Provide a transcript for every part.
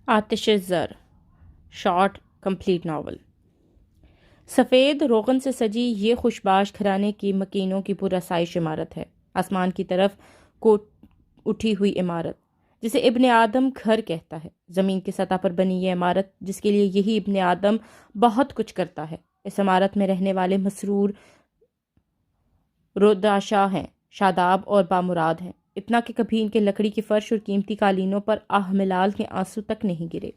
آتش زر short complete novel. سفید روغن سے سجی یہ خوشباش گھرانے کی مکینوں کی پرآسائش عمارت ہے، آسمان کی طرف کو اٹھی ہوئی عمارت جسے ابن آدم گھر کہتا ہے۔ زمین کی سطح پر بنی یہ عمارت جس کے لیے یہی ابن آدم بہت کچھ کرتا ہے۔ اس عمارت میں رہنے والے مسرور روداشا ہیں، شاداب اور بامراد ہیں، اتنا کہ کبھی ان کے لکڑی کی فرش اور قیمتی قالینوں پر آہ ملال کے آنسو تک نہیں گرے۔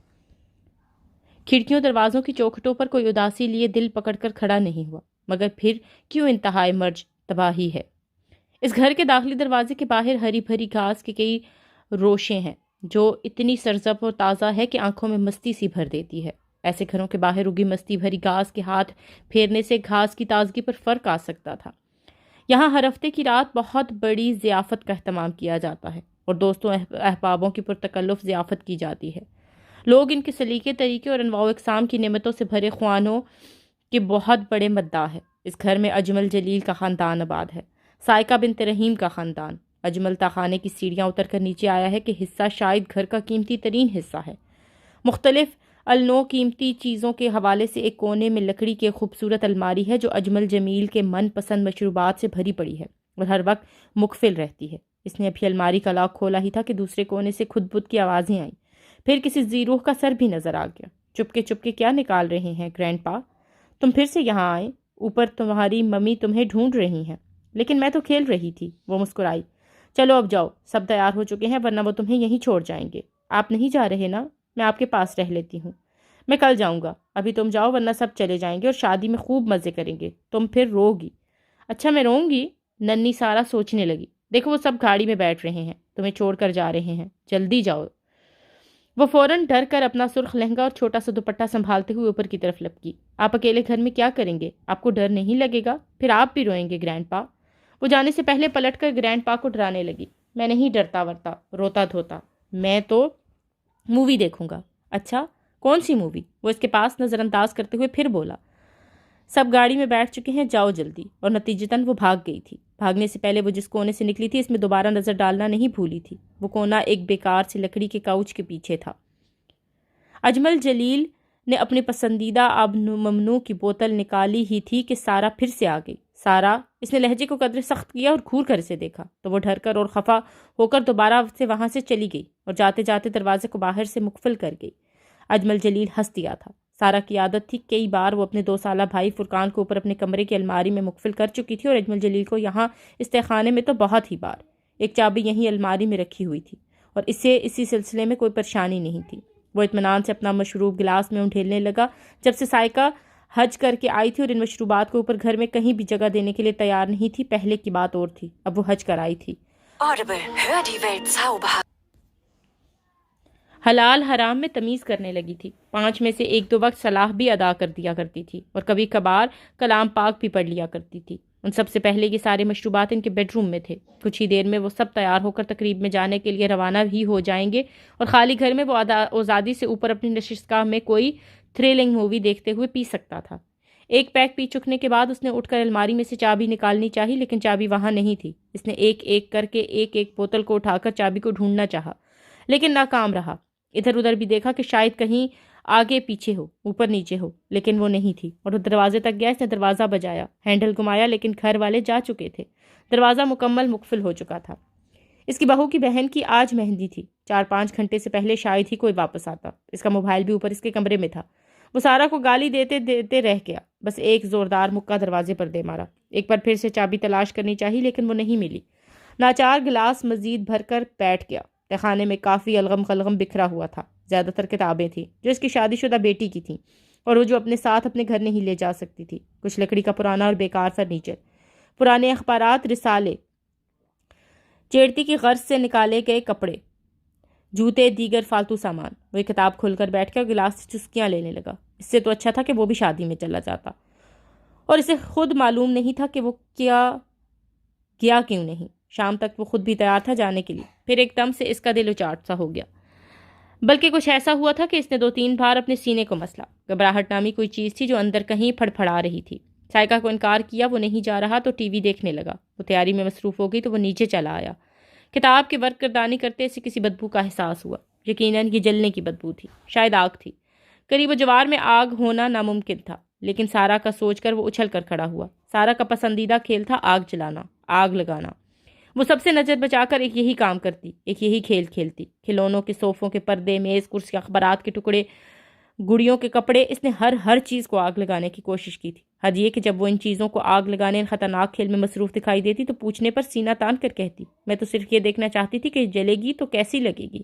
کھڑکیوں دروازوں کی چوکھٹوں پر کوئی اداسی لیے دل پکڑ کر کھڑا نہیں ہوا، مگر پھر کیوں انتہائی مرج تباہی ہے۔ اس گھر کے داخلی دروازے کے باہر ہری بھری گھاس کے کئی روشیں ہیں جو اتنی سرسبز اور تازہ ہے کہ آنکھوں میں مستی سی بھر دیتی ہے۔ ایسے گھروں کے باہر اگی مستی بھری گھاس کے ہاتھ پھیرنے سے گھاس کی تازگی پر فرق آ سکتا تھا۔ یہاں ہر ہفتے کی رات بہت بڑی ضیافت کا اہتمام کیا جاتا ہے اور دوستوں احبابوں کی پرتکلف ضیافت کی جاتی ہے۔ لوگ ان کے سلیقے طریقے اور انواع و اقسام کی نعمتوں سے بھرے خوانوں کے بہت بڑے مداح ہیں۔ اس گھر میں اجمل جلیل کا خاندان آباد ہے، سائقہ بنت رحیم کا خاندان۔ اجمل تاخانے کی سیڑھیاں اتر کر نیچے آیا ہے کہ حصہ شاید گھر کا قیمتی ترین حصہ ہے۔ مختلف النوع قیمتی چیزوں کے حوالے سے ایک کونے میں لکڑی کی خوبصورت الماری ہے جو اجمل جمیل کے من پسند مشروبات سے بھری پڑی ہے اور ہر وقت مقفل رہتی ہے۔ اس نے ابھی الماری کا لاک کھولا ہی تھا کہ دوسرے کونے سے خود بد کی آوازیں آئیں، پھر کسی زیروح کا سر بھی نظر آ گیا۔ چپکے کیا نکال رہے ہیں گرینڈ پا؟ تم پھر سے یہاں آئے؟ اوپر تمہاری ممی تمہیں ڈھونڈ رہی ہیں۔ لیکن میں تو کھیل رہی تھی، وہ مسکرائی۔ چلو اب جاؤ، سب تیار ہو چکے ہیں ورنہ وہ تمہیں یہیں چھوڑ جائیں گے۔ آپ نہیں جا رہے نا؟ میں آپ کے پاس رہ لیتی ہوں۔ میں کل جاؤں گا، ابھی تم جاؤ ورنہ سب چلے جائیں گے اور شادی میں خوب مزے کریں گے، تم پھر رو گی۔ اچھا میں روں گی؟ ننھی سارا سوچنے لگی۔ دیکھو وہ سب گاڑی میں بیٹھ رہے ہیں، تمہیں چھوڑ کر جا رہے ہیں، جلدی جاؤ۔ وہ فوراً ڈر کر اپنا سرخ لہنگا اور چھوٹا سا دوپٹہ سنبھالتے ہوئے اوپر کی طرف لپکی۔ آپ اکیلے گھر میں کیا کریں گے؟ آپ کو ڈر نہیں لگے گا؟ پھر آپ بھی روئیں گے گرینڈ پا۔ وہ جانے سے پہلے پلٹ کر گرینڈ پا کو ڈرانے لگی۔ میں نہیں ڈرتا ورتا روتا دھوتا، میں تو مووی دیکھوں گا۔ اچھا کون سی مووی؟ وہ اس کے پاس نظر انداز کرتے ہوئے پھر بولا۔ سب گاڑی میں بیٹھ چکے ہیں، جاؤ جلدی۔ اور نتیجتاً وہ بھاگ گئی تھی۔ بھاگنے سے پہلے وہ جس کونے سے نکلی تھی اس میں دوبارہ نظر ڈالنا نہیں بھولی تھی۔ وہ کونا ایک بیکار سے لکڑی کے کاؤچ کے پیچھے تھا۔ اجمل جلیل نے اپنی پسندیدہ آب ممنوع کی بوتل نکالی ہی تھی کہ سارا پھر سے آ گئی۔ سارا، اس نے لہجے کو قدرے سخت کیا اور گھور کر اسے دیکھا تو وہ ڈر کر اور خفا ہو کر دوبارہ سے وہاں سے چلی گئی اور جاتے جاتے دروازے کو باہر سے مقفل کر گئی۔ اجمل جلیل ہنس دیا تھا۔ سارا کی عادت تھی، کئی بار وہ اپنے 2 سالہ بھائی فرقان کو اوپر اپنے کمرے کی الماری میں مقفل کر چکی تھی اور اجمل جلیل کو یہاں اس تہخانے میں تو بہت ہی بار۔ ایک چابی یہیں الماری میں رکھی ہوئی تھی اور اسے اسی سلسلے میں کوئی پریشانی نہیں تھی۔ وہ اطمینان سے اپنا مشروب گلاس میں انڈھیلنے لگا۔ جب سے سائقہ حج کر کے آئی تھی اور ان مشروبات کو اوپر گھر میں کہیں بھی جگہ دینے کے لیے تیار نہیں تھی، پہلے کی بات اور تھی، اب وہ حج کر آئی تھی۔ حلال حرام میں تمیز کرنے لگی تھی، 5 میں سے 1-2 وقت صلاح بھی ادا کر دیا کرتی تھی اور کبھی کبھار کلام پاک بھی پڑھ لیا کرتی تھی۔ ان سب سے پہلے یہ سارے مشروبات ان کے بیڈ روم میں تھے۔ کچھ ہی دیر میں وہ سب تیار ہو کر تقریب میں جانے کے لیے روانہ ہی ہو جائیں گے اور خالی گھر میں وہ آزادی سے اوپر اپنی نشستگاہ میں کوئی تھرلنگ مووی دیکھتے ہوئے پی سکتا تھا۔ ایک پیک پی چکنے کے بعد اس نے اٹھ کر الماری میں سے چابی نکالنی چاہی، لیکن چابی وہاں نہیں تھی۔ اس نے ایک ایک کر کے ایک بوتل کو اٹھا کر چابی کو ڈھونڈنا چاہا لیکن ناکام رہا۔ ادھر ادھر بھی دیکھا کہ شاید کہیں آگے پیچھے ہو، اوپر نیچے ہو، لیکن وہ نہیں تھی اور وہ دروازے تک گیا۔ اس نے دروازہ بجایا، ہینڈل گھمایا، لیکن گھر والے جا چکے تھے۔ دروازہ مکمل مقفل ہو چکا تھا۔ اس کی بہو کی بہن کی آج مہندی تھی۔ 4-5 گھنٹے سے پہلے شاید ہی کوئی واپس آتا۔ اس کا موبائل بھی اوپر اس کے کمرے میں تھا۔ وہ سارا کو گالی دیتے دیتے رہ گیا، بس ایک زوردار مکہ دروازے پر دے مارا۔ ایک بار پھر سے چابی تلاش کرنی چاہی لیکن وہ نہیں ملی۔ ناچار گلاس مزید بھر کر بیٹھ گیا۔ تہخانے میں کافی الغم خلغم بکھرا ہوا تھا۔ زیادہ تر کتابیں تھیں جو اس کی شادی شدہ بیٹی کی تھیں اور وہ جو اپنے ساتھ اپنے گھر نہیں لے جا سکتی تھی۔ کچھ لکڑی کا پرانا اور بیکار فرنیچر، پرانے اخبارات، رسالے، چیڑتی کی غرض سے نکالے گئے کپڑے، جوتے، دیگر فالتو سامان۔ وہ ایک کتاب کھول کر بیٹھ گیا، گلاس سے چسکیاں لینے لگا۔ اس سے تو اچھا تھا کہ وہ بھی شادی میں چلا جاتا، اور اسے خود معلوم نہیں تھا کہ وہ گیا کیوں نہیں۔ شام تک وہ خود بھی تیار تھا جانے کے لیے، پھر ایک دم سے اس کا دل اچاٹ سا ہو گیا، بلکہ کچھ ایسا ہوا تھا کہ اس نے 2-3 بار اپنے سینے کو مسلا۔ گھبراہٹ نامی کوئی چیز تھی جو اندر کہیں پھڑپھڑا رہی تھی۔ سائقہ کو انکار کیا، وہ نہیں جا رہا تو ٹی وی دیکھنے لگا۔ وہ تیاری میں مصروف ہو گئی تو وہ نیچے چلا آیا۔ کتاب کے ورق گردانی کرتے اسے کسی بدبو کا احساس ہوا۔ یقیناً یہ جلنے کی بدبو تھی، شاید آگ تھی۔ قریب و جوار میں آگ ہونا ناممکن تھا، لیکن سارا کا سوچ کر وہ اچھل کر کھڑا ہوا۔ سارا کا پسندیدہ کھیل تھا آگ جلانا، آگ لگانا۔ وہ سب سے نظر بچا کر ایک یہی کام کرتی، ایک یہی کھیل کھیلتی۔ کھلونوں کے صوفوں کے پردے، میز، کرسی، اخبارات کے ٹکڑے، گڑیوں کے کپڑے، اس نے ہر چیز کو آگ لگانے کی کوشش کی تھی۔ حد یہ کہ جب وہ ان چیزوں کو آگ لگانے ان خطرناک کھیل میں مصروف دکھائی دیتی تو پوچھنے پر سینہ تان کر کہتی، میں تو صرف یہ دیکھنا چاہتی تھی کہ جلے گی تو کیسی لگے گی،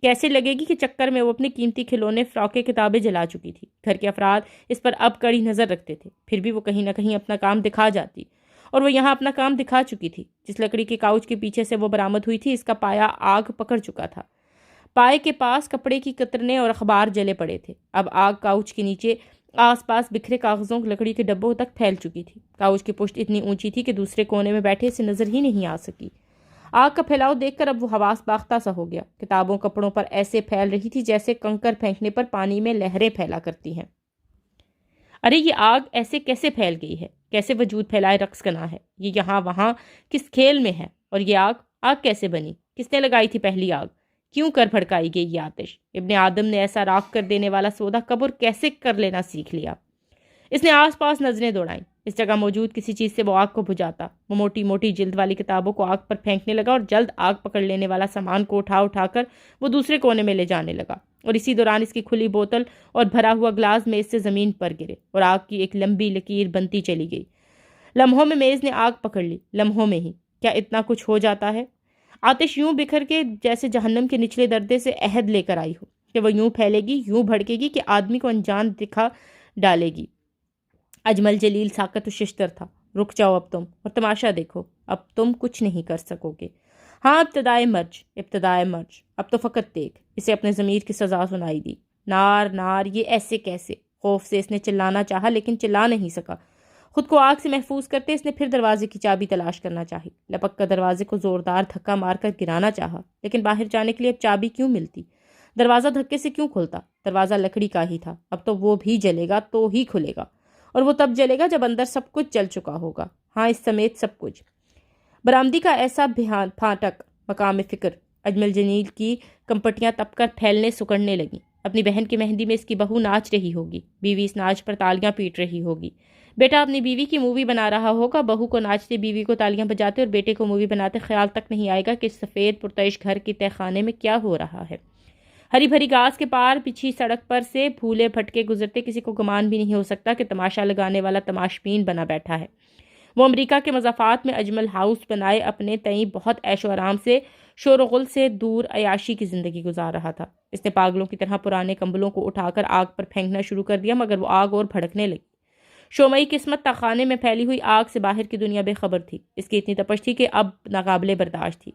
کیسے لگے گی، کہ چکر میں وہ اپنے قیمتی کھلونے، فراقیں، کتابیں جلا چکی تھی۔ گھر کے افراد اس پر اب کڑی نظر رکھتے تھے، پھر بھی وہ کہیں نہ کہیں اپنا کام دکھا جاتی، اور وہ یہاں اپنا کام دکھا چکی تھی۔ جس لکڑی کے کاؤچ کے پیچھے سے وہ برآمد ہوئی تھی، اس کا پایا آگ پکڑ چکا تھا۔ پائے کے پاس کپڑے کی قطرنے اور اخبار جلے پڑے تھے۔ اب آگ کاؤچ کے نیچے آس پاس بکھرے کاغذوں، لکڑی کے ڈبوں تک پھیل چکی تھی۔ کاؤچ کی پشت اتنی اونچی تھی کہ دوسرے کونے میں بیٹھے اسے نظر ہی نہیں آ سکی۔ آگ کا پھیلاؤ دیکھ کر اب وہ حواس باختہ سا ہو گیا۔ کتابوں کپڑوں پر ایسے پھیل رہی تھی جیسے کنکر پھینکنے پر پانی میں لہریں پھیلا کرتی ہیں۔ ارے یہ آگ ایسے کیسے پھیل گئی ہے؟ کیسے وجود پھیلائے رقص کرنا ہے؟ یہ یہاں وہاں کس کھیل میں ہے؟ اور یہ آگ کیسے بنی؟ کس نے لگائی تھی پہلی آگ؟ کیوں کر بھڑکائی گئی یہ آتش؟ ابن آدم نے ایسا راکھ کر دینے والا سودا کب اور کیسے کر لینا سیکھ لیا؟ اس نے آس پاس نظریں دوڑائیں۔ اس جگہ موجود کسی چیز سے وہ آگ کو بجھاتا۔ وہ موٹی موٹی جلد والی کتابوں کو آگ پر پھینکنے لگا اور جلد آگ پکڑ لینے والا سامان کو اٹھا کر وہ دوسرے کونے میں لے جانے لگا، اور اسی دوران اس کی کھلی بوتل اور بھرا ہوا گلاس میز سے زمین پر گرے اور آگ کی ایک لمبی لکیر بنتی چلی گئی۔ لمحوں میں میز نے آگ پکڑ لی، لمحوں میں ہی۔ کیا اتنا کچھ ہو جاتا ہے؟ آتش یوں بکھر کے جیسے جہنم کے نچلے دردے سے عہد لے کر آئی ہو، کہ وہ یوں پھیلے گی، یوں بھڑکے گی کہ آدمی کو انجان دکھا ڈالے گی۔ اجمل جلیل ساکت و ششتر تھا۔ رک جاؤ اب تم اور تماشا دیکھو، اب تم کچھ نہیں کر سکو گے۔ ہاں، ابتدائے مرج، اب تو فقط دیکھ۔ اسے اپنے ضمیر کی سزا سنائی دی۔ نار، یہ ایسے کیسے؟ خوف سے اس نے چلانا چاہا لیکن چلا نہیں سکا۔ خود کو آگ سے محفوظ کرتے اس نے پھر دروازے کی چابی تلاش کرنا چاہی۔ لپک کر دروازے کو زوردار دھکا مار کر گرانا چاہا، لیکن باہر جانے کے لیے اب چابی کیوں ملتی؟ دروازہ دھکے سے کیوں کھلتا؟ دروازہ لکڑی کا ہی تھا، اب تو وہ بھی جلے گا تو ہی کھلے گا، اور وہ تب جلے گا جب اندر سب کچھ جل چکا ہوگا۔ ہاں، اس سمیت سب کچھ۔ برآمدی کا ایسا پھاٹک، مقام فکر۔ اجمل جلیل کی کمپٹیاں تپ کر پھیلنے سکڑنے لگیں۔ اپنی بہن کی مہندی میں اس کی بہو ناچ رہی ہوگی، بیوی اس ناچ پر تالیاں پیٹ رہی ہوگی۔ بیٹا اپنی بیوی کی مووی بنا رہا ہوگا، بہو کو ناچتے، بیوی کو تالیاں بجاتے اور بیٹے کو مووی بناتے خیال تک نہیں آئے گا کہ اس سفید پرتعش گھر کے تہ خانے میں کیا ہو رہا ہے۔ ہری بھری گھاس کے پار پچھی سڑک پر سے پھولے پھٹکے گزرتے کسی کو گمان بھی نہیں ہو سکتا کہ تماشا لگانے والا تماشبین بنا بیٹھا ہے۔ وہ امریکہ کے مضافات میں اجمل ہاؤس بنائے اپنے تئیں بہت عیش و آرام سے، شور و غل سے دور عیاشی کی زندگی گزار رہا تھا۔ اس نے پاگلوں کی طرح پرانے کمبلوں کو اٹھا کر آگ پر پھینکنا شروع کر دیا، مگر وہ آگ اور بھڑکنے لگی۔ شومئی قسمت تاخانے میں پھیلی ہوئی آگ سے باہر کی دنیا بے خبر تھی۔ اس کی اتنی تپش تھی کہ اب ناقابل برداشت تھی۔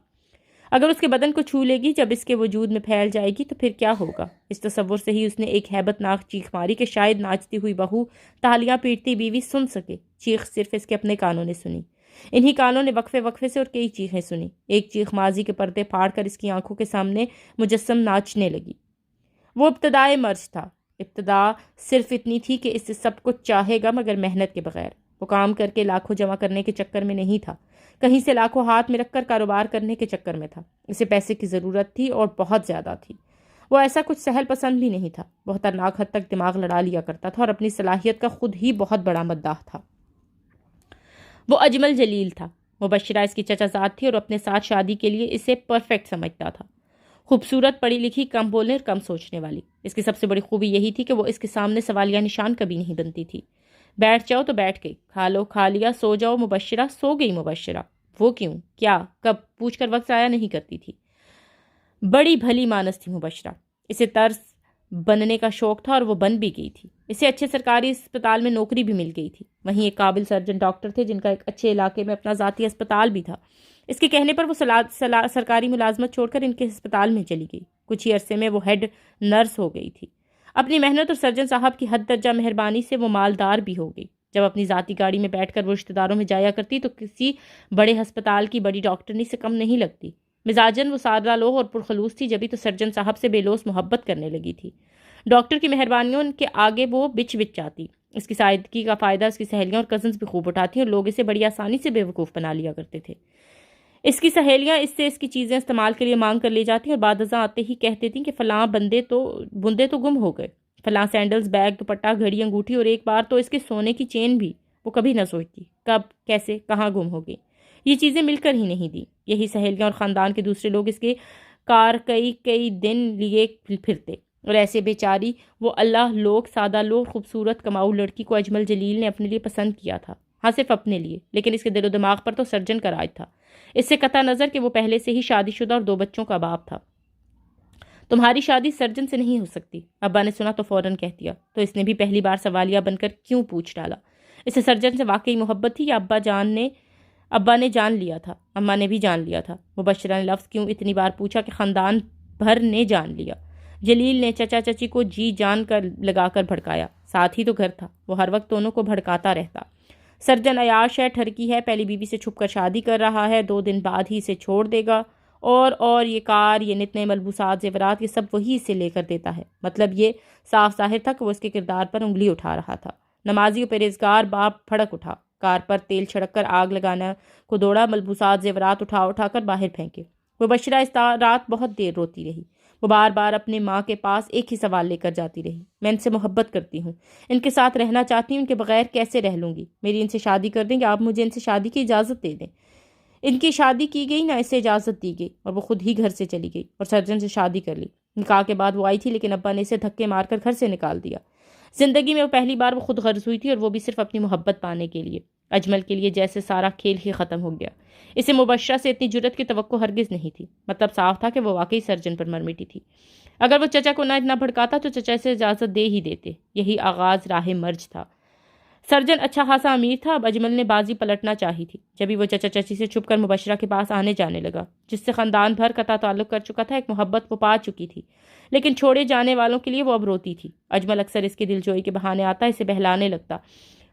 اگر اس کے بدن کو چھو لے گی، جب اس کے وجود میں پھیل جائے گی تو پھر کیا ہوگا؟ اس تصور سے ہی اس نے ایک ہیبت ناک چیخ ماری کہ شاید ناچتی ہوئی بہو، تالیاں پیٹتی بیوی سن سکے۔ چیخ صرف اس کے اپنے کانوں نے سنی۔ انہی کانوں نے وقفے سے اور کئی چیخیں سنی۔ ایک چیخ ماضی کے پردے پھاڑ کر اس کی آنکھوں کے سامنے مجسم ناچنے لگی۔ وہ ابتدائے مرج تھا۔ ابتدا صرف اتنی تھی کہ اس سے سب کچھ چاہے گا، مگر محنت کے بغیر۔ وہ کام کر کے لاکھوں جمع کرنے کے چکر میں نہیں تھا، کہیں سے لاکھوں ہاتھ میں رکھ کر کاروبار کرنے کے چکر میں تھا۔ اسے پیسے کی ضرورت تھی اور بہت زیادہ تھی۔ وہ ایسا کچھ سہل پسند بھی نہیں تھا، بہت خطرناک حد تک دماغ لڑا لیا کرتا تھا اور اپنی صلاحیت کا خود ہی بہت بڑا مداح تھا۔ وہ اجمل جلیل تھا۔ مبشرہ اس کی چچا زاد تھی اور اپنے ساتھ شادی کے لیے اسے پرفیکٹ سمجھتا تھا۔ خوبصورت، پڑھی لکھی، کم بولنے اور کم سوچنے والی۔ اس کی سب سے بڑی خوبی یہی تھی کہ وہ اس کے سامنے سوالیہ نشان کبھی نہیں بنتی تھی۔ بیٹھ جاؤ تو بیٹھ گئی، کھا لو کھا لیا، سو جاؤ مبشرہ، سو گئی مبشرہ۔ وہ کیوں، کیا، کب پوچھ کر وقت ضائع نہیں کرتی تھی۔ بڑی بھلی مانس تھی مبشرہ۔ اسے طرز بننے کا شوق تھا اور وہ بن بھی گئی تھی۔ اسے اچھے سرکاری اسپتال میں نوکری بھی مل گئی تھی۔ وہیں ایک قابل سرجن ڈاکٹر تھے جن کا ایک اچھے علاقے میں اپنا ذاتی اسپتال بھی تھا۔ اس کے کہنے پر وہ سرکاری ملازمت چھوڑ کر ان کے اسپتال میں چلی گئی۔ کچھ ہی عرصے میں وہ ہیڈ نرس ہو گئی تھی۔ اپنی محنت اور سرجن صاحب کی حد درجہ مہربانی سے وہ مالدار بھی ہو گئی۔ جب اپنی ذاتی گاڑی میں بیٹھ کر وہ رشتہ داروں میں جایا کرتی تو کسی بڑے ہسپتال کی بڑی ڈاکٹرنی سے کم نہیں لگتی۔ مزاجن وہ سادہ لوح اور پرخلوص تھی، جبھی تو سرجن صاحب سے بے لوث محبت کرنے لگی تھی۔ ڈاکٹر کی مہربانیوں کے آگے وہ بچ جاتی۔ اس کی سائیدگی کا فائدہ اس کی سہیلیاں اور کزنز بھی خوب اٹھاتی اور لوگ اسے بڑی آسانی سے بے وقوف بنا لیا کرتے تھے۔ اس کی سہیلیاں اس سے اس کی چیزیں استعمال کے لیے مانگ کر لے جاتی اور بعد ازاں آتے ہی کہتے تھیں کہ فلاں بندے تو گم ہو گئے، فلاں سینڈلز، بیگ، دوپٹہ، گھڑی، انگوٹھی، اور ایک بار تو اس کے سونے کی چین بھی وہ کبھی نہ سوچتی کب، کیسے، کہاں گم ہو گئی۔ یہ چیزیں مل کر ہی نہیں دی۔ یہی سہیلیاں اور خاندان کے دوسرے لوگ اس کے کار کئی دن لیے پھرتے، اور ایسے بیچاری وہ اللہ لوگ، سادہ لوگ، خوبصورت کماؤ لڑکی کو اجمل جلیل نے اپنے لیے پسند کیا تھا، ہاں صرف اپنے لیے، لیکن اس کے دل و دماغ پر تو سرجن کا راج تھا، اس سے قطع نظر کہ وہ پہلے سے ہی شادی شدہ اور 2 بچوں کا باپ تھا۔ تمہاری شادی سرجن سے نہیں ہو سکتی، ابا نے سنا تو فوراً کہہ دیا، تو اس نے بھی پہلی بار سوالیہ بن کر کیوں پوچھ ڈالا؟ اسے سرجن سے واقعی محبت تھی یا ابا نے جان لیا تھا، اماں نے بھی جان لیا تھا؟ مبشرہ نے لفظ کیوں اتنی بار پوچھا کہ خاندان بھر نے جان لیا۔ جلیل نے چچا چچی کو جی جان کر لگا کر بھڑکایا، ساتھ ہی تو گھر تھا، وہ ہر وقت دونوں کو بھڑکاتا رہتا۔ سرجن عیاش ہے، ٹھرکی ہے، پہلی بیوی سے چھپ کر شادی کر رہا ہے، 2 دن بعد ہی اسے چھوڑ دے گا، اور یہ کار، یہ نتنے ملبوسات، زیورات، یہ سب وہی سے لے کر دیتا ہے۔ مطلب یہ صاف ظاہر تھا کہ وہ اس کے کردار پر انگلی اٹھا رہا تھا۔ نمازی و پرہیزگار باپ بھڑک اٹھا، کار پر تیل چھڑک کر آگ لگانا کو دوڑا، ملبوسات، زیورات اٹھا کر باہر پھینکے۔ مبشرہ اس رات بہت دیر روتی رہی۔ وہ بار بار اپنے ماں کے پاس ایک ہی سوال لے کر جاتی رہی، میں ان سے محبت کرتی ہوں، ان کے ساتھ رہنا چاہتی ہوں، ان کے بغیر کیسے رہ لوں گی؟ میری ان سے شادی کر دیں کہ آپ مجھے ان سے شادی کی اجازت دے دیں۔ ان کی شادی کی گئی، نہ اسے اجازت دی گئی، اور وہ خود ہی گھر سے چلی گئی اور سرجن سے شادی کر لی۔ نکاح کے بعد وہ آئی تھی، لیکن ابا نے اسے دھکے مار کر گھر سے نکال دیا۔ زندگی میں وہ پہلی بار وہ خود غرض ہوئی تھی، اور وہ بھی صرف اپنی محبت پانے کے لیے۔ اجمل کے لیے جیسے سارا کھیل ہی ختم ہو گیا۔ اسے مبشرہ سے اتنی جرت کی توقع ہرگز نہیں تھی۔ مطلب صاف تھا کہ وہ واقعی سرجن پر مر مٹی تھی۔ اگر وہ چچا کو نہ اتنا بھڑکاتا تو چچا اسے اجازت دے ہی دیتے۔ یہی آغاز راہ مرج تھا۔ سرجن اچھا خاصا امیر تھا، اب اجمل نے بازی پلٹنا چاہی تھی۔ جبھی وہ چچا چچی سے چھپ کر مبشرہ کے پاس آنے جانے لگا، جس سے خاندان بھر قطع تعلق کر چکا تھا، ایک محبت وہ پا چکی تھی، لیکن چھوڑے جانے والوں کے لیے وہ اب روتی تھی۔ اجمل اکثر اس کے دلجوئی کے بہانے آتا، اسے بہلانے لگتا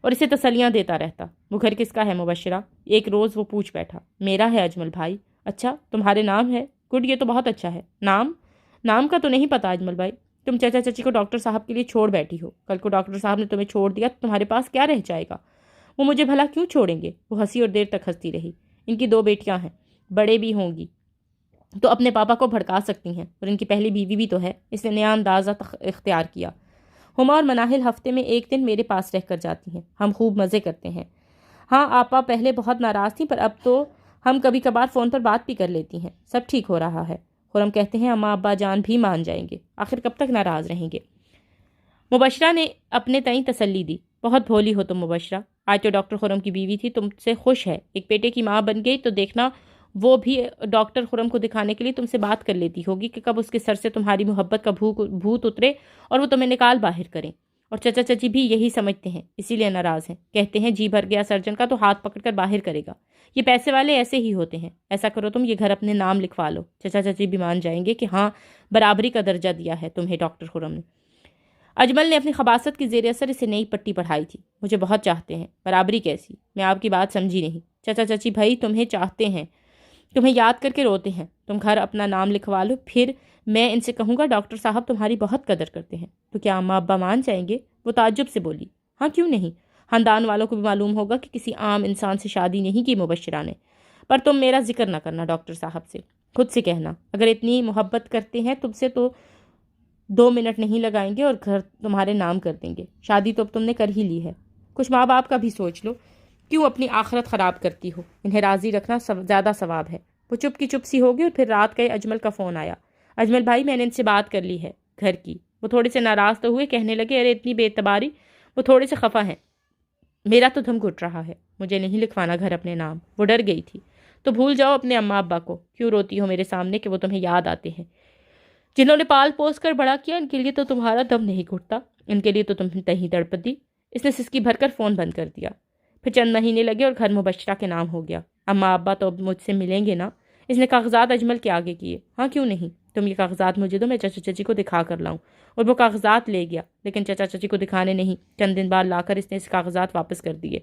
اور اسے تسلیاں دیتا رہتا۔ وہ گھر کس کا ہے مبشرہ؟ ایک روز وہ پوچھ بیٹھا۔ میرا ہے اجمل بھائی۔ اچھا، تمہارے نام ہے؟ گڈ، یہ تو بہت اچھا ہے۔ نام کا تو نہیں پتا اجمل بھائی۔ تم چچا چچی کو ڈاکٹر صاحب کے لیے چھوڑ بیٹھی ہو، کل کو ڈاکٹر صاحب نے تمہیں چھوڑ دیا تو تمہارے پاس کیا رہ جائے گا؟ وہ مجھے بھلا کیوں چھوڑیں گے؟ وہ ہنسی اور دیر تک ہنستی رہی۔ ان کی 2 بیٹیاں ہیں، بڑے بھی ہوں گی تو اپنے پاپا کو بھڑکا سکتی ہیں، اور ان کی پہلی بیوی بھی تو ہے۔ اس نے نیا اندازہ اختیار کیا۔ ہما اور مناہل ہفتے میں 1 دن میرے پاس رہ کر جاتی ہیں، ہم خوب مزے کرتے ہیں۔ ہاں، آپا پہلے بہت ناراض تھیں، پر اب تو ہم کبھی کبھار فون پر بات بھی کر لیتی ہیں، سب ٹھیک ہو رہا ہے۔ خرم کہتے ہیں اماں ابا جان بھی مان جائیں گے، آخر کب تک ناراض رہیں گے؟ مبشرہ نے اپنے تئیں تسلی دی۔ بہت بھولی ہو تم مبشرہ، آج تو ڈاکٹر خرم کی بیوی تھی، تم سے خوش ہے، ایک بیٹے کی ماں بن گئی، تو دیکھنا وہ بھی ڈاکٹر خرم کو دکھانے کے لیے تم سے بات کر لیتی ہوگی کہ کب اس کے سر سے تمہاری محبت کا بھوت اترے اور وہ تمہیں نکال باہر کریں۔ اور چچا چچی بھی یہی سمجھتے ہیں، اسی لیے ناراض ہیں، کہتے ہیں جی بھر گیا سرجن کا تو ہاتھ پکڑ کر باہر کرے گا۔ یہ پیسے والے ایسے ہی ہوتے ہیں۔ ایسا کرو تم یہ گھر اپنے نام لکھوا لو، چچا چچی بھی مان جائیں گے کہ ہاں، برابری کا درجہ دیا ہے تمہیں ڈاکٹر خرم نے۔ اجمل نے اپنی خباثت کی زیر اثر اسے نئی پٹی پڑھائی تھی۔ مجھے بہت چاہتے ہیں۔ برابری کیسی؟ میں آپ کی بات سمجھی نہیں۔ چچا چچی بھائی تمہیں چاہتے ہیں، تمہیں یاد کر کے روتے ہیں، تم گھر اپنا نام لکھوا لو، پھر میں ان سے کہوں گا ڈاکٹر صاحب تمہاری بہت قدر کرتے ہیں، تو کیا اماں ابا مان جائیں گے؟ وہ تعجب سے بولی۔ ہاں کیوں نہیں، خاندان والوں کو بھی معلوم ہوگا کہ کسی عام انسان سے شادی نہیں کی مبشرہ نے۔ پر تم میرا ذکر نہ کرنا ڈاکٹر صاحب سے، خود سے کہنا اگر اتنی محبت کرتے ہیں تم سے تو 2 منٹ نہیں لگائیں گے اور گھر تمہارے نام کر دیں گے۔ شادی تو اب تم نے کر ہی لی ہے، کچھ ماں باپ کا بھی سوچ لو، کیوں اپنی آخرت خراب کرتی ہو؟ انہیں راضی رکھنا زیادہ ثواب ہے۔ وہ چپ کی چپ سی ہوگی اور پھر رات گئے اجمل کا فون آیا۔ اجمل بھائی میں نے ان سے بات کر لی ہے گھر کی۔ وہ تھوڑے سے ناراض تو ہوئے، کہنے لگے ارے اتنی بے اعتباری، وہ تھوڑے سے خفا ہیں۔ میرا تو دم گھٹ رہا ہے، مجھے نہیں لکھوانا گھر اپنے نام۔ وہ ڈر گئی تھی۔ تو بھول جاؤ اپنے اماں ابا کو، کیوں روتی ہو میرے سامنے کہ وہ تمہیں یاد آتے ہیں؟ جنہوں نے پال پوس کر بڑا کیا، ان کے لیے تو تمہارا دم نہیں گھٹتا، ان کے لیے تو تم نہیں تڑپ دی۔ اس نے سسکی بھر کر فون بند کر دیا۔ پھر چند مہینے لگے اور گھر مبشرہ کے نام ہو گیا۔ اماں ابا تو اب مجھ سے ملیں گے نا؟ اس نے کاغذات اجمل کے آگے کیے۔ ہاں کیوں نہیں، تم یہ کاغذات مجھے دو، میں چچا چچی کو دکھا کر لاؤں۔ اور وہ کاغذات لے گیا، لیکن چچا چچی کو دکھانے نہیں، چند دن بعد لا کر اس نے اس کاغذات واپس کر دیے۔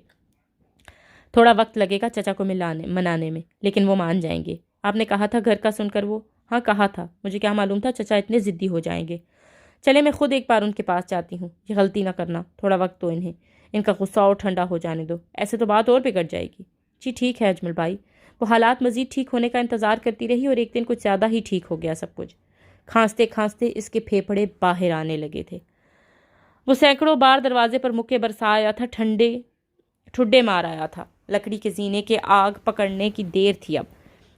تھوڑا وقت لگے گا چچا کو منانے میں، لیکن وہ مان جائیں گے۔ آپ نے کہا تھا گھر کا سن کر وہ؟ ہاں کہا تھا، مجھے کیا معلوم تھا چچا اتنے ضدی ہو جائیں گے۔ چلے میں خود ایک بار ان کے پاس جاتی ہوں، یہ غلطی نہ کرنا، تھوڑا وقت دو انہیں، ان کا غصہ اور ٹھنڈا ہو جانے دو، ایسے تو بات اور بگڑ جائے گی۔ جی ٹھیک ہے اجمل بھائی۔ وہ حالات مزید ٹھیک ہونے کا انتظار کرتی رہی اور ایک دن کچھ زیادہ ہی ٹھیک ہو گیا سب کچھ۔ کھانستے کھانستے اس کے پھیپھڑے باہر آنے لگے تھے۔ وہ سینکڑوں بار دروازے پر مکے برسا آیا تھا، ٹھڈے مار آیا تھا۔ لکڑی کے زینے کے آگ پکڑنے کی دیر تھی اب۔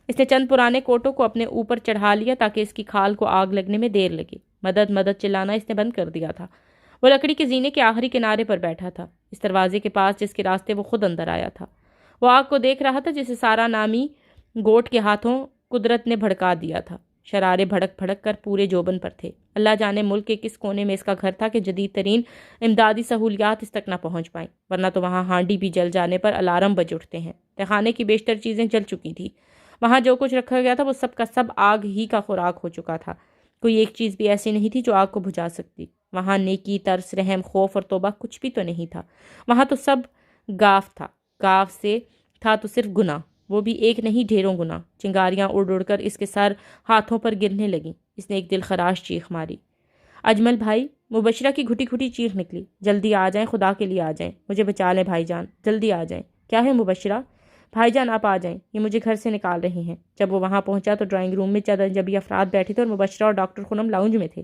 اس نے چند پرانے کوٹوں کو اپنے اوپر چڑھا لیا تاکہ اس کی کھال کو آگ لگنے میں دیر لگے۔ مدد مدد چلانا اس نے بند کر دیا تھا۔ وہ لکڑی کے زینے کے آخری کنارے پر بیٹھا تھا، اس دروازے کے پاس جس کے راستے وہ خود اندر آیا تھا۔ وہ آگ کو دیکھ رہا تھا جسے سارا نامی گوٹ کے ہاتھوں قدرت نے بھڑکا دیا تھا۔ شرارے بھڑک بھڑک کر پورے جوبن پر تھے۔ اللہ جانے ملک کے کس کونے میں اس کا گھر تھا کہ جدید ترین امدادی سہولیات اس تک نہ پہنچ پائیں، ورنہ تو وہاں ہانڈی بھی جل جانے پر الارم بج اٹھتے ہیں۔ تہخانے کی بیشتر چیزیں جل چکی تھی۔ وہاں جو کچھ رکھا گیا تھا وہ سب کا سب آگ ہی کا خوراک ہو چکا تھا۔ کوئی ایک چیز بھی ایسی نہیں تھی جو آگ کو بجھا سکتی۔ وہاں نیکی، ترس، رحم، خوف اور توبہ کچھ بھی تو نہیں تھا۔ وہاں تو سب گاف تھا۔ گاف سے تھا تو صرف گناہ، وہ بھی ایک نہیں ڈھیروں گناہ۔ چنگاریاں اڑ اڑ کر اس کے سر ہاتھوں پر گرنے لگیں۔ اس نے ایک دل خراش چیخ ماری۔ اجمل بھائی، مبشرہ کی گھٹی گھٹی چیخ نکلی۔ جلدی آ جائیں، خدا کے لیے آ جائیں، مجھے بچا لیں بھائی جان، جلدی آ جائیں۔ کیا ہے مبشرہ؟ بھائی جان آپ آ جائیں، یہ مجھے گھر سے نکال رہی ہیں۔ جب وہ وہاں پہنچا تو ڈرائنگ روم میں چند اجنبی افراد بیٹھے تھے اور مبشرہ اور ڈاکٹر خنم لاؤنج میں تھے۔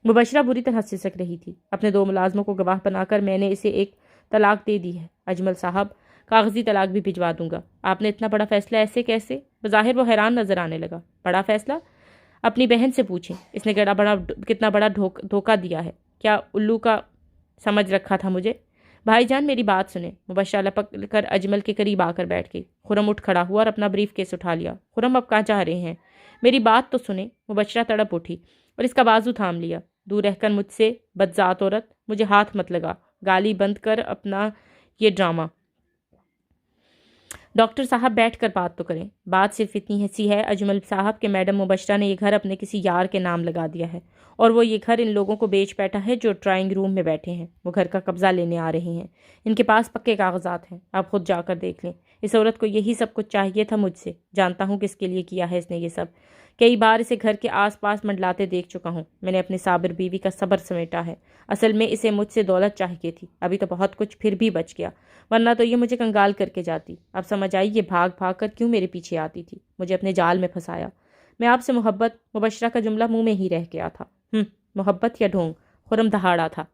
مبشرہ بری طرح سسک رہی تھی۔ اپنے 2 ملازموں کو گواہ بنا کر میں نے اسے ایک طلاق دے دی ہے اجمل صاحب، کاغذی طلاق بھی بھجوا دوں گا۔ آپ نے اتنا بڑا فیصلہ ایسے کیسے؟ بظاہر وہ حیران نظر آنے لگا۔ بڑا فیصلہ؟ اپنی بہن سے پوچھیں، اس نے کتنا بڑا دھوکہ دیا ہے۔ کیا الو کا سمجھ رکھا تھا مجھے؟ بھائی جان میری بات سنیں۔ مبشرہ لپک کر اجمل کے قریب آ کر بیٹھ گئی۔ خرم اٹھ کھڑا ہوا اور اپنا بریف کیس اٹھا لیا۔ خرم اب کہاں چاہ رہے ہیں؟ میری بات تو سنیں۔ مبشرہ تڑپ اٹھی اور اس کا بازو تھام لیا۔ دور رہ کر مجھ سے بدذات عورت، مجھے ہاتھ مت لگا، گالی بند کر اپنا یہ ڈرامہ۔ ڈاکٹر صاحب بیٹھ کر بات تو کریں۔ بات صرف اتنی سی ہے اجمل صاحب کہ میڈم مبشرہ نے یہ گھر اپنے کسی یار کے نام لگا دیا ہے اور وہ یہ گھر ان لوگوں کو بیچ بیٹھا ہے جو ڈرائنگ روم میں بیٹھے ہیں۔ وہ گھر کا قبضہ لینے آ رہے ہیں۔ ان کے پاس پکے کاغذات ہیں، آپ خود جا کر دیکھ لیں۔ اس عورت کو یہی سب کچھ چاہیے تھا مجھ سے۔ جانتا ہوں کس کے لیے کیا ہے اس نے یہ سب۔ کئی بار اسے گھر کے آس پاس منڈلاتے دیکھ چکا ہوں۔ میں نے اپنی صابر بیوی کا صبر سمیٹا ہے۔ اصل میں اسے مجھ سے دولت چاہیے تھی۔ ابھی تو بہت کچھ پھر بھی بچ گیا، ورنہ تو یہ مجھے کنگال کر کے جاتی۔ اب سمجھ آئی یہ بھاگ بھاگ کر کیوں میرے پیچھے آتی تھی، مجھے اپنے جال میں پھنسایا۔ میں آپ سے محبت، مبشرہ کا جملہ منہ میں ہی رہ گیا تھا۔ محبت یا ڈھونگ؟ خرم دہاڑا تھا۔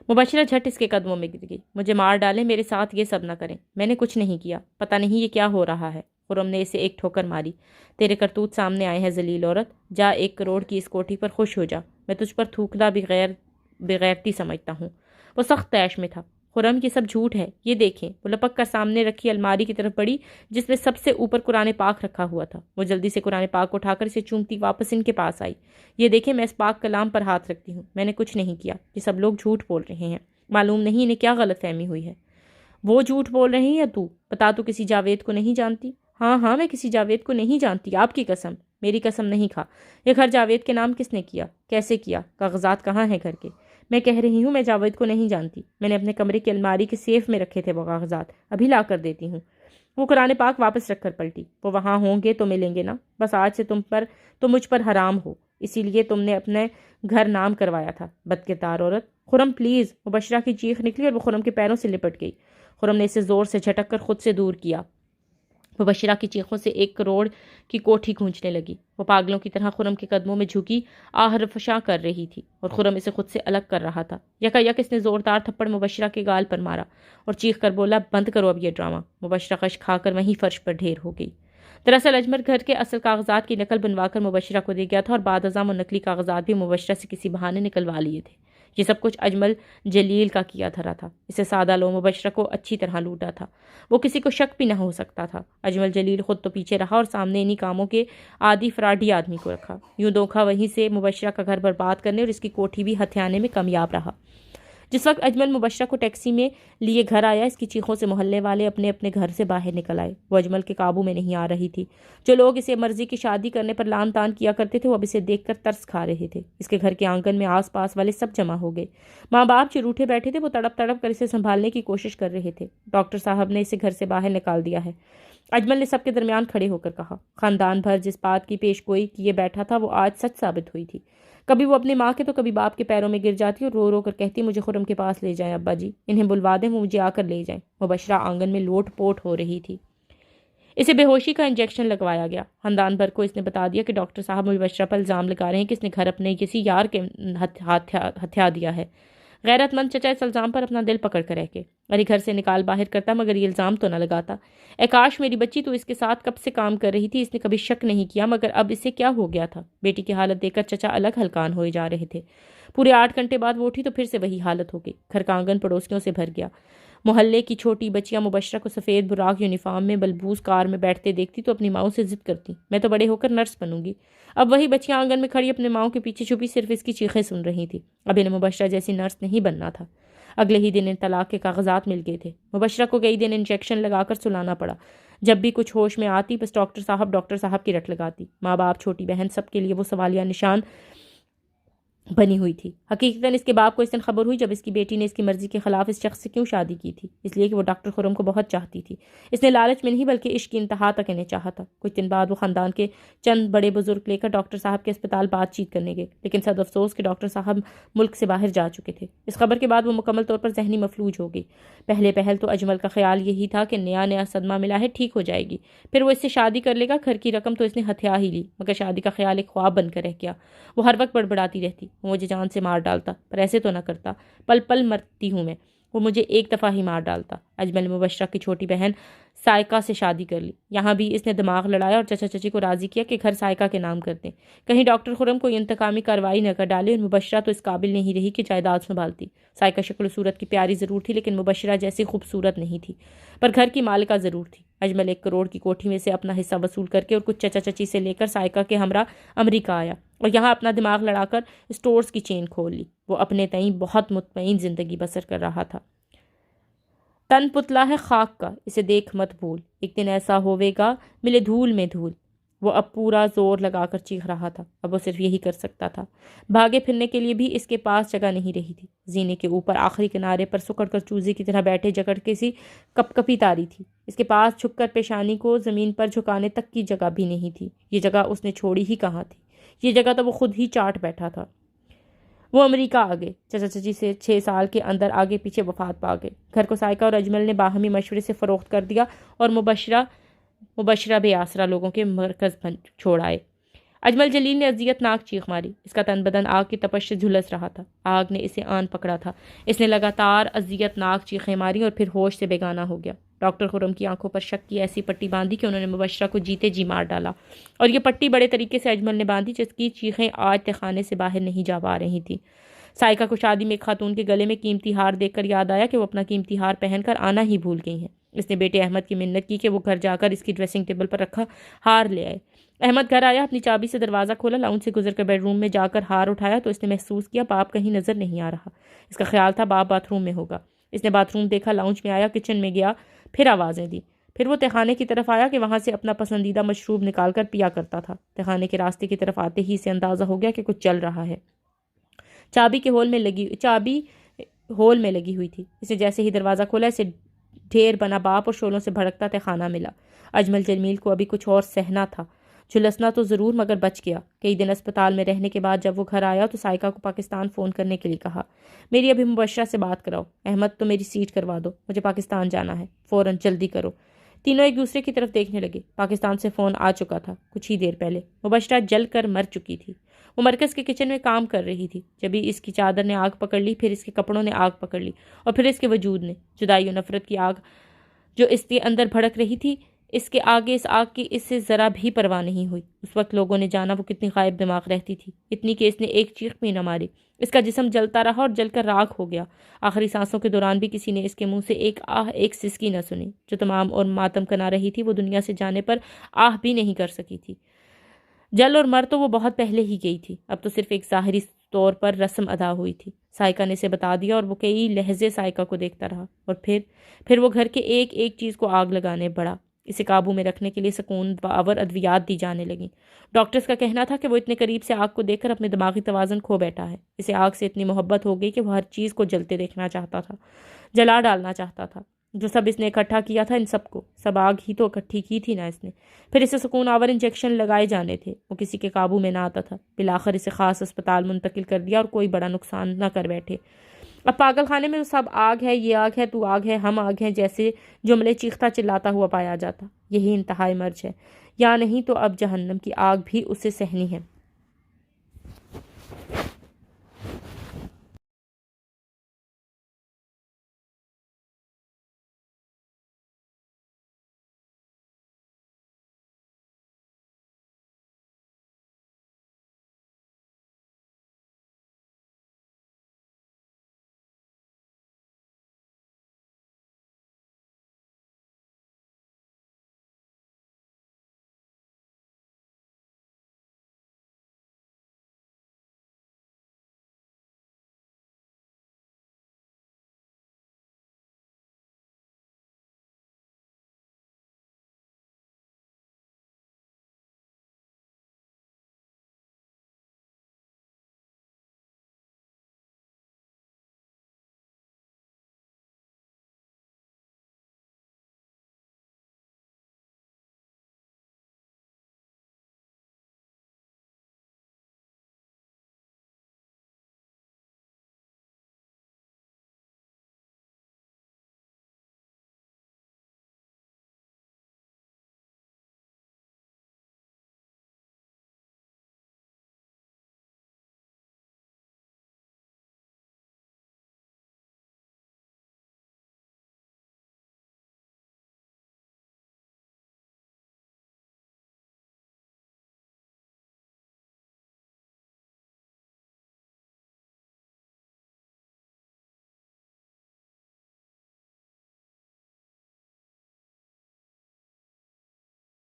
مبشرہ جھٹ اس کے قدموں میں گر گئی۔ مجھے مار ڈالیں، میرے ساتھ یہ سب نہ کریں، میں نے کچھ نہیں کیا، پتہ نہیں یہ کیا ہو رہا ہے۔ خرم نے اسے ایک ٹھوکر ماری۔ تیرے کرتوت سامنے آئے ہیں ذلیل عورت، جا 1 کروڑ کی اس کوٹھی پر خوش ہو جا۔ میں تجھ پر تھوکنا بغیرتی سمجھتا ہوں۔ وہ سخت طیش میں تھا۔ خرم یہ سب جھوٹ ہے، یہ دیکھیں۔ وہ لپک کر سامنے رکھی الماری کی طرف بڑھی جس میں سب سے اوپر قرآن پاک رکھا ہوا تھا۔ وہ جلدی سے قرآن پاک اٹھا کر اسے چومتی واپس ان کے پاس آئی۔ یہ دیکھیں میں اس پاک کلام پر ہاتھ رکھتی ہوں، میں نے کچھ نہیں کیا، یہ سب لوگ جھوٹ بول رہے ہیں۔ معلوم نہیں انہیں کیا غلط فہمی ہوئی ہے۔ وہ جھوٹ بول رہے ہیں یا تو؟ بتا تو کسی جاوید کو نہیں جانتی؟ ہاں میں کسی جاوید کو نہیں جانتی، آپ کی قسم۔ میری قسم نہیں کھا۔ یہ گھر جاوید کے نام کس نے کیا، کیسے کیا؟ کاغذات کہاں ہیں گھر کے؟ میں کہہ رہی ہوں میں جاوید کو نہیں جانتی۔ میں نے اپنے کمرے کی الماری کے سیف میں رکھے تھے وہ کاغذات، ابھی لا کر دیتی ہوں۔ وہ قرآن پاک واپس رکھ کر پلٹی۔ وہ وہاں ہوں گے تو ملیں گے نا، بس آج سے تم مجھ پر حرام ہو، اسی لیے تم نے اپنے گھر نام کروایا تھا، بدکردار عورت۔ خرم پلیز! مبشرہ کی چیخ نکلی اور وہ خرم کے پیروں سے لپٹ گئی۔ خرم نے اسے زور سے جھٹک کر خود سے دور کیا۔ مبشرہ کی چیخوں سے 1 کروڑ کی کوٹھی گونجنے لگی۔ وہ پاگلوں کی طرح خرم کے قدموں میں جھکی آہر فشاں کر رہی تھی اور خرم اسے خود سے الگ کر رہا تھا۔ یکا یک اس نے زوردار تھپڑ مبشرہ کے گال پر مارا اور چیخ کر بولا، بند کرو اب یہ ڈرامہ۔ مبشرہ غش کھا کر وہیں فرش پر ڈھیر ہو گئی۔ دراصل اجمل گھر کے اصل کاغذات کی نقل بنوا کر مبشرہ کو دے گیا تھا اور بعد ازاں وہ نقلی کاغذات بھی مبشرہ سے کسی بہانے نکلوا لیے تھے۔ یہ سب کچھ اجمل جلیل کا کیا دھرا تھا۔ اسے سادہ لو مبشرہ کو اچھی طرح لوٹا تھا۔ وہ کسی کو شک بھی نہ ہو سکتا تھا۔ اجمل جلیل خود تو پیچھے رہا اور سامنے انہی کاموں کے عادی فراڈی آدمی کو رکھا۔ یوں دھوکہ وہیں سے مبشرہ کا گھر برباد کرنے اور اس کی کوٹھی بھی ہتھیانے میں کامیاب رہا۔ جس وقت اجمل مبشرہ کو ٹیکسی میں لیے گھر آیا، اس کی چیخوں سے محلے والے اپنے اپنے گھر سے باہر نکل آئے۔ وہ اجمل کے قابو میں نہیں آ رہی تھی۔ جو لوگ اسے مرضی کی شادی کرنے پر لان تان کیا کرتے تھے وہ اب اسے دیکھ کر ترس کھا رہے تھے۔ اس کے گھر کے آنگن میں آس پاس والے سب جمع ہو گئے۔ ماں باپ جو روٹھے بیٹھے تھے وہ تڑپ تڑپ کر اسے سنبھالنے کی کوشش کر رہے تھے۔ ڈاکٹر صاحب نے اسے گھر سے باہر نکال دیا ہے۔ اجمل نے سب کے درمیان کھڑے ہو کر کہا۔ خاندان بھر جس بات کی پیش گوئی کیے بیٹھا تھا وہ آج سچ ثابت ہوئی تھی۔ کبھی وہ اپنی ماں کے تو کبھی باپ کے پیروں میں گر جاتی اور رو رو کر کہتی، مجھے خرم کے پاس لے جائیں ابا جی، انہیں بلوا دیں، وہ مجھے آ کر لے جائیں۔ مبشرہ آنگن میں لوٹ پوٹ ہو رہی تھی۔ اسے بے ہوشی کا انجیکشن لگوایا گیا۔ خاندان بھر کو اس نے بتا دیا کہ ڈاکٹر صاحب مبشرہ پر الزام لگا رہے ہیں کہ اس نے گھر اپنے کسی یار کے ہتھیا دیا ہے۔ غیرت مند چچا اس الزام پر اپنا دل پکڑ کر رہ کے میری گھر سے نکال باہر کرتا، مگر یہ الزام تو نہ لگاتا۔ اے کاش میری بچی تو اس کے ساتھ کب سے کام کر رہی تھی، اس نے کبھی شک نہیں کیا، مگر اب اسے کیا ہو گیا تھا؟ بیٹی کی حالت دیکھ کر چچا الگ ہلکان ہوئے جا رہے تھے۔ پورے 8 گھنٹے بعد وہ اٹھی تو پھر سے وہی حالت ہو گئی۔ گھر کا آنگن پڑوسیوں سے بھر گیا۔ محلے کی چھوٹی بچیاں مبشرہ کو سفید براق یونیفارم میں بلبوس کار میں بیٹھتے دیکھتی تو اپنی ماؤں سے ضد کرتی، میں تو بڑے ہو کر نرس بنوں گی۔ اب وہی بچیاں آنگن میں کھڑی اپنے ماؤں کے پیچھے چھپی صرف اس کی چیخیں سن رہی تھی۔ اب انہیں مبشرہ جیسی نرس نہیں بننا تھا۔ اگلے ہی دن ان طلاق کے کاغذات مل گئے تھے۔ مبشرہ کو کئی دن انجیکشن لگا کر سلانا پڑا۔ جب بھی کچھ ہوش میں آتی بس ڈاکٹر صاحب کی رٹ لگاتی۔ ماں باپ، چھوٹی بہن، سب کے لیے وہ سوالیہ نشان بنی ہوئی تھی۔ حقیقتاً اس کے باپ کو اس دن خبر ہوئی جب اس کی بیٹی نے اس کی مرضی کے خلاف اس شخص سے کیوں شادی کی تھی، اس لیے کہ وہ ڈاکٹر خرم کو بہت چاہتی تھی۔ اس نے لالچ میں نہیں بلکہ عشق کی انتہا تک انہیں چاہا تھا۔ کچھ دن بعد وہ خاندان کے چند بڑے بزرگ لے کر ڈاکٹر صاحب کے اسپتال بات چیت کرنے گئے، لیکن صد افسوس کہ ڈاکٹر صاحب ملک سے باہر جا چکے تھے۔ اس خبر کے بعد وہ مکمل طور پر ذہنی مفلوج ہو گئی۔ پہل تو اجمل کا خیال یہی تھا کہ نیا صدمہ ملا ہے، ٹھیک ہو جائے گی، پھر وہ اس سے شادی کر لے گا۔ گھر کی رقم تو اس نے ہتھیا ہی لی، مگر شادی کا خیال ایک خواب بن کر رہ گیا۔ وہ ہر وقت بڑبڑاتی رہتی، وہ مجھے جان سے مار ڈالتا، پر ایسے تو نہ کرتا، پل پل مرتی ہوں میں، وہ مجھے ایک دفعہ ہی مار ڈالتا۔ اجمل نے مبشرہ کی چھوٹی بہن سائقہ سے شادی کر لی۔ یہاں بھی اس نے دماغ لڑایا اور چچا چچی کو راضی کیا کہ گھر سائقہ کے نام کر دیں، کہیں ڈاکٹر خرم کوئی انتقامی کارروائی نہ کر ڈالے، اور مبشرہ تو اس قابل نہیں رہی کہ جائیداد سنبھالتی۔ سائقہ شکل و صورت کی پیاری ضرور تھی، لیکن مبشرہ جیسی خوبصورت نہیں تھی، پر گھر کی مالکہ ضرور تھی۔ اجمل 1 کروڑ کی کوٹھی میں سے اپنا حصہ وصول کر کے اور کچھ چچا چچی سے لے کر سائقہ کے ہمراہ امریکہ آیا اور یہاں اپنا دماغ لڑا کر اسٹورز کی چین کھول لی۔ وہ اپنے تئیں بہت مطمئن زندگی بسر کر رہا تھا۔ تن پتلا ہے خاک کا، اسے دیکھ مت بھول، ایک دن ایسا ہوے گا ملے دھول میں دھول۔ وہ اب پورا زور لگا کر چیخ رہا تھا۔ اب وہ صرف یہی کر سکتا تھا۔ بھاگے پھرنے کے لیے بھی اس کے پاس جگہ نہیں رہی تھی۔ زینے کے اوپر آخری کنارے پر سکڑ کر چوزے کی طرح بیٹھے جکڑ کے سی کپ کپی تاری تھی۔ اس کے پاس جھک کر پیشانی کو زمین پر جھکانے تک کی جگہ بھی نہیں تھی۔ یہ جگہ اس نے چھوڑی ہی کہاں تھی؟ یہ جگہ تو وہ خود ہی چاٹ بیٹھا تھا۔ وہ امریکہ آ گئے۔ چچا چچی سے 6 سال کے اندر آگے پیچھے وفات پا گئے۔ گھر کو سائقہ اور اجمل نے باہمی مشورے سے فروخت کر دیا اور مبشرہ بے آسرا لوگوں کے مرکز چھوڑ آئے۔ اجمل جلیل نے اذیت ناک چیخ ماری۔ اس کا تن بدن آگ کی تپش سے جھلس رہا تھا۔ آگ نے اسے آن پکڑا تھا۔ اس نے لگاتار اذیت ناک چیخیں ماری اور پھر ہوش سے بیگانہ ہو گیا۔ ڈاکٹر خرم کی آنکھوں پر شک کی ایسی پٹی باندھی کہ انہوں نے مبشرہ کو جیتے جی مار ڈالا، اور یہ پٹی بڑے طریقے سے اجمل نے باندھی جس کی چیخیں آج تہخانے سے باہر نہیں جا پا رہی تھی۔ سائقہ کو شادی میں ایک خاتون کے گلے میں قیمتی ہار دیکھ کر یاد آیا کہ وہ اپنا قیمتی ہار پہن کر آنا ہی بھول گئی ہیں۔ اس نے بیٹے احمد کی منت کی کہ وہ گھر جا کر اس کی ڈریسنگ ٹیبل پر رکھا ہار لے آئے۔ احمد گھر آیا، اپنی چابی سے دروازہ کھولا، لاؤنج سے گزر کر بیڈ روم میں جا کر ہار اٹھایا تو اس نے محسوس کیا باپ کہیں نظر نہیں آ رہا۔ اس کا خیال تھا باپ باتھ روم میں ہوگا۔ اس نے باتھ روم دیکھا، لاؤنج میں آیا، کچن میں گیا، پھر آوازیں دی۔ پھر وہ تہخانے کی طرف آیا کہ وہاں سے اپنا پسندیدہ مشروب نکال کر پیا کرتا تھا۔ تہخانے کے راستے کی طرف آتے ہی اسے اندازہ ہو گیا کہ کچھ چل رہا ہے۔ چابی ہول میں لگی ہوئی تھی۔ اسے جیسے ہی دروازہ کھولا اسے ڈھیر بنا باپ اور شولوں سے بھڑکتا تہخانہ ملا۔ اجمل جمیل کو ابھی کچھ اور سہنا تھا، جھلسنا تو ضرور مگر بچ گیا۔ کئی دن اسپتال میں رہنے کے بعد جب وہ گھر آیا تو سائقہ کو پاکستان فون کرنے کے لیے کہا۔ میری ابھی مبشرہ سے بات کراؤ، احمد تو میری سیٹ کروا دو، مجھے پاکستان جانا ہے، فوراً جلدی کرو۔ تینوں ایک دوسرے کی طرف دیکھنے لگے۔ پاکستان سے فون آ چکا تھا کچھ ہی دیر پہلے۔ مبشرہ جل کر مر چکی تھی۔ وہ مرکز کے کچن میں کام کر رہی تھی، جبھی اس کی چادر نے آگ پکڑ لی، پھر اس کے کپڑوں نے آگ پکڑ لی، اور پھر اس کے وجود نے۔ جدائی و نفرت کی آگ جو اس کے اندر بھڑک رہی تھی، اس کے آگے اس آگ کی اس سے ذرا بھی پرواہ نہیں ہوئی۔ اس وقت لوگوں نے جانا وہ کتنی غائب دماغ رہتی تھی، اتنی کہ اس نے ایک چیخ بھی نہ ماری۔ اس کا جسم جلتا رہا اور جل کر راکھ ہو گیا۔ آخری سانسوں کے دوران بھی کسی نے اس کے منہ سے ایک آہ، ایک سسکی نہ سنی۔ جو تمام اور ماتم کنا رہی تھی وہ دنیا سے جانے پر آہ بھی نہیں کر سکی تھی۔ جل اور مر تو وہ بہت پہلے ہی گئی تھی، اب تو صرف ایک ظاہری طور پر رسم ادا ہوئی تھی۔ سائقہ نے اسے بتا دیا اور وہ کئی لہجے سائقہ کو دیکھتا رہا، اور پھر وہ گھر کے ایک ایک چیز کو آگ لگانے بڑھا۔ اسے قابو میں رکھنے کے لیے سکون آور ادویات دی جانے لگیں۔ ڈاکٹرز کا کہنا تھا کہ وہ اتنے قریب سے آگ کو دیکھ کر اپنے دماغی توازن کھو بیٹھا ہے۔ اسے آگ سے اتنی محبت ہو گئی کہ وہ ہر چیز کو جلتے دیکھنا چاہتا تھا، جلا ڈالنا چاہتا تھا۔ جو سب اس نے اکٹھا کیا تھا، ان سب کو، سب آگ ہی تو اکٹھی کی تھی نا اس نے۔ پھر اسے سکون آور انجیکشن لگائے جانے تھے، وہ کسی کے قابو میں نہ آتا تھا۔ بالآخر اسے خاص اسپتال منتقل کر دیا اور کوئی بڑا نقصان نہ کر بیٹھے۔ اب پاگل خانے میں سب آگ ہے، یہ آگ ہے، تو آگ ہے، ہم آگ ہیں جیسے جملے چیختا چلاتا ہوا پایا جاتا۔ یہی انتہائی مرج ہے، یا نہیں تو اب جہنم کی آگ بھی اسے سہنی ہے۔